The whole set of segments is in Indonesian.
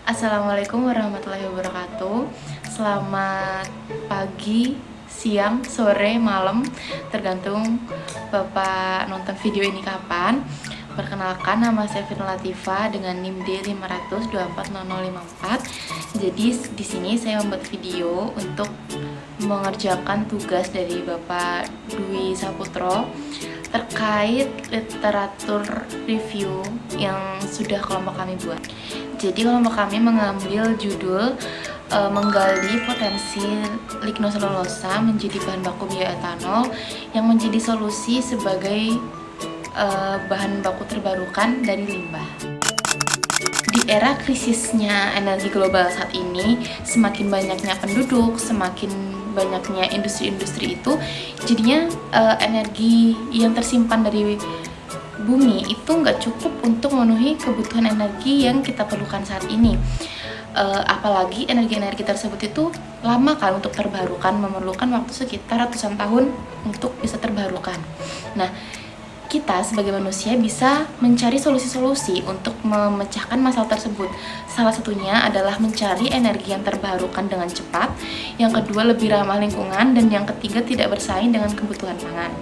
Assalamualaikum warahmatullahi wabarakatuh. Selamat pagi, siang, sore, malam, tergantung Bapak nonton video ini kapan. Perkenalkan, nama saya Firna Latifa dengan NIM D500240054. Jadi di sini saya membuat video untuk mengerjakan tugas dari Bapak Dwi Saputro terkait literatur review yang sudah kelompok kami buat. Jadi kelompok kami mengambil judul menggali potensi lignoselulosa menjadi bahan baku bioetanol yang menjadi solusi sebagai bahan baku terbarukan dari limbah. Di era krisisnya energi global saat ini, semakin banyaknya penduduk, semakin banyaknya industri-industri itu, jadinya energi yang tersimpan dari bumi itu nggak cukup untuk memenuhi kebutuhan energi yang kita perlukan saat ini. Apalagi energi-energi tersebut itu lama kan untuk terbarukan, memerlukan waktu sekitar ratusan tahun untuk bisa terbarukan. Nah, kita sebagai manusia bisa mencari solusi-solusi untuk memecahkan masalah tersebut. Salah satunya adalah mencari energi yang terbarukan dengan cepat, yang kedua lebih ramah lingkungan, dan yang ketiga tidak bersaing dengan kebutuhan pangan.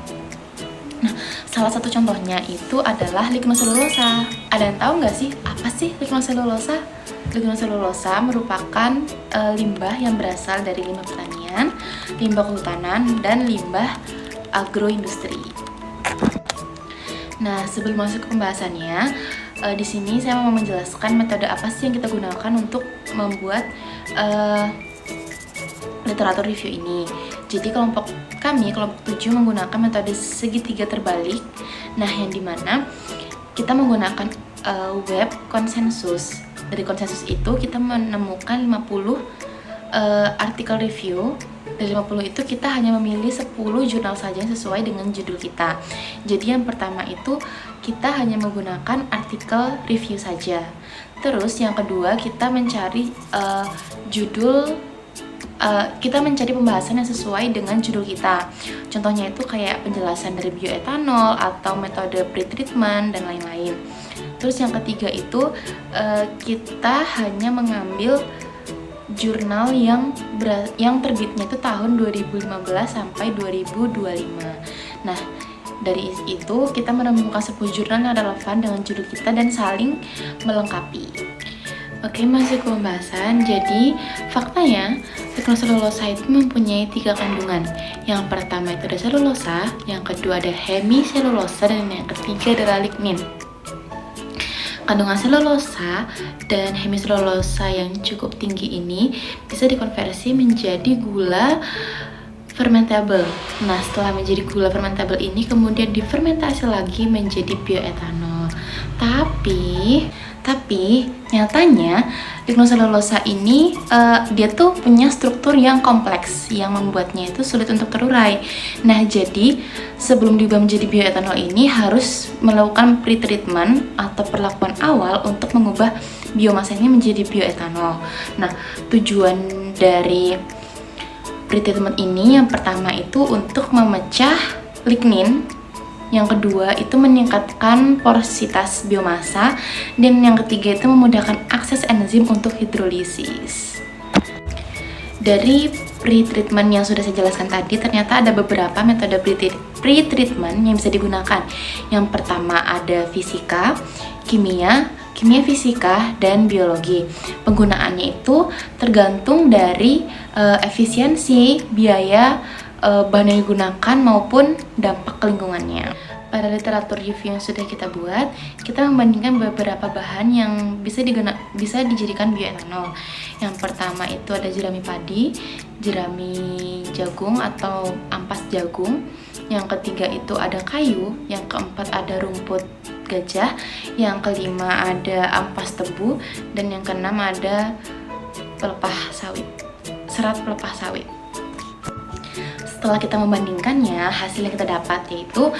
Nah, salah satu contohnya itu adalah lignoselulosa. Ada yang tahu nggak sih apa sih lignoselulosa? Lignoselulosa merupakan limbah yang berasal dari limbah pertanian, limbah kehutanan, dan limbah agroindustri. Nah, sebelum masuk ke pembahasannya, di sini saya mau menjelaskan metode apa sih yang kita gunakan untuk membuat literatur review ini. Jadi kelompok 7 menggunakan metode segitiga terbalik. Nah, yang dimana kita menggunakan web konsensus. Dari konsensus itu kita menemukan 50 artikel review. Dari 50 itu kita hanya memilih 10 jurnal saja yang sesuai dengan judul kita. Jadi yang pertama itu kita hanya menggunakan artikel review saja. Terus yang kedua kita mencari kita mencari pembahasan yang sesuai dengan judul kita. Contohnya itu kayak penjelasan dari bioetanol atau metode pretreatment dan lain-lain. Terus yang ketiga itu kita hanya mengambil jurnal yang terbitnya itu tahun 2015 sampai 2025. Nah, dari itu kita menemukan 10 jurnal yang relevan dengan judul kita dan saling melengkapi. Oke, masuk ke pembahasan. Jadi, faktanya lignoselulosa itu mempunyai 3 kandungan. Yang pertama itu ada selulosa, yang kedua ada hemiselulosa, dan yang ketiga adalah lignin. Kandungan selulosa dan hemiselulosa yang cukup tinggi ini bisa dikonversi menjadi gula fermentable. Nah, setelah menjadi gula fermentable ini kemudian difermentasi lagi menjadi bioetanol. Tapi nyatanya lignoselulosa ini dia tuh punya struktur yang kompleks yang membuatnya itu sulit untuk terurai. Nah, jadi sebelum diubah menjadi bioetanol ini harus melakukan pretreatment atau perlakuan awal untuk mengubah biomasa ini menjadi bioetanol. Nah, tujuan dari pretreatment ini yang pertama itu untuk memecah lignin, yang kedua itu meningkatkan porositas biomasa, dan yang ketiga itu memudahkan akses enzim untuk hidrolisis. Dari pretreatment yang sudah saya jelaskan tadi, ternyata ada beberapa metode pretreatment yang bisa digunakan. Yang pertama ada fisika, kimia fisika, dan biologi. Penggunaannya itu tergantung dari efisiensi, biaya bahan yang digunakan maupun dampak lingkungannya. Pada literatur review yang sudah kita buat, kita membandingkan beberapa bahan yang bisa dijadikan bioetanol. Yang pertama itu ada jerami padi, jerami jagung atau ampas jagung. Yang ketiga itu ada kayu, yang keempat ada rumput gajah, yang kelima ada ampas tebu, dan yang keenam ada serat pelepah sawit. Setelah kita membandingkannya, hasil yang kita dapat yaitu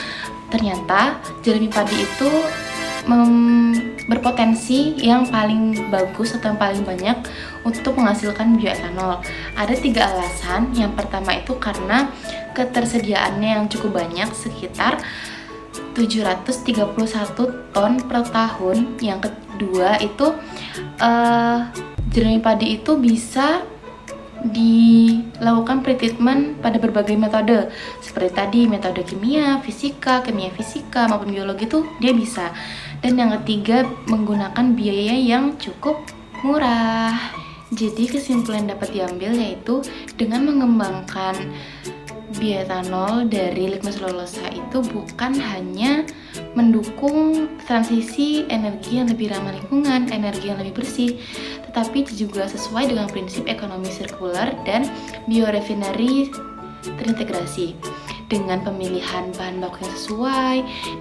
ternyata jerami padi itu berpotensi yang paling bagus atau yang paling banyak untuk menghasilkan bioetanol. Ada 3 alasan. Yang pertama itu karena ketersediaannya yang cukup banyak, sekitar 731 ton per tahun. Yang kedua itu jerami padi itu bisa dilakukan pretreatment pada berbagai metode, seperti tadi metode kimia fisika maupun biologi tuh dia bisa. Dan yang ketiga, menggunakan biaya yang cukup murah. Jadi kesimpulan dapat diambil yaitu dengan mengembangkan bioetanol dari lignin selulosa itu bukan hanya mendukung transisi energi yang lebih ramah lingkungan, energi yang lebih bersih, tetapi juga sesuai dengan prinsip ekonomi sirkular dan biorefinery terintegrasi. Dengan pemilihan bahan baku yang sesuai,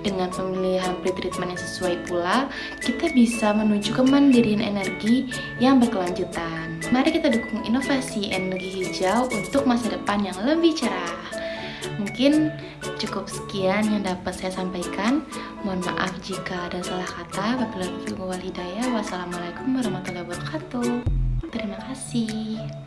dengan pemilihan pretreatment yang sesuai pula, kita bisa menuju kemandirian energi yang berkelanjutan. Mari kita dukung inovasi energi hijau untuk masa depan yang lebih cerah. Mungkin cukup sekian yang dapat saya sampaikan. Mohon maaf jika ada salah kata. Wabillahi taufiq wal hidayah. Wassalamualaikum warahmatullahi wabarakatuh. Terima kasih.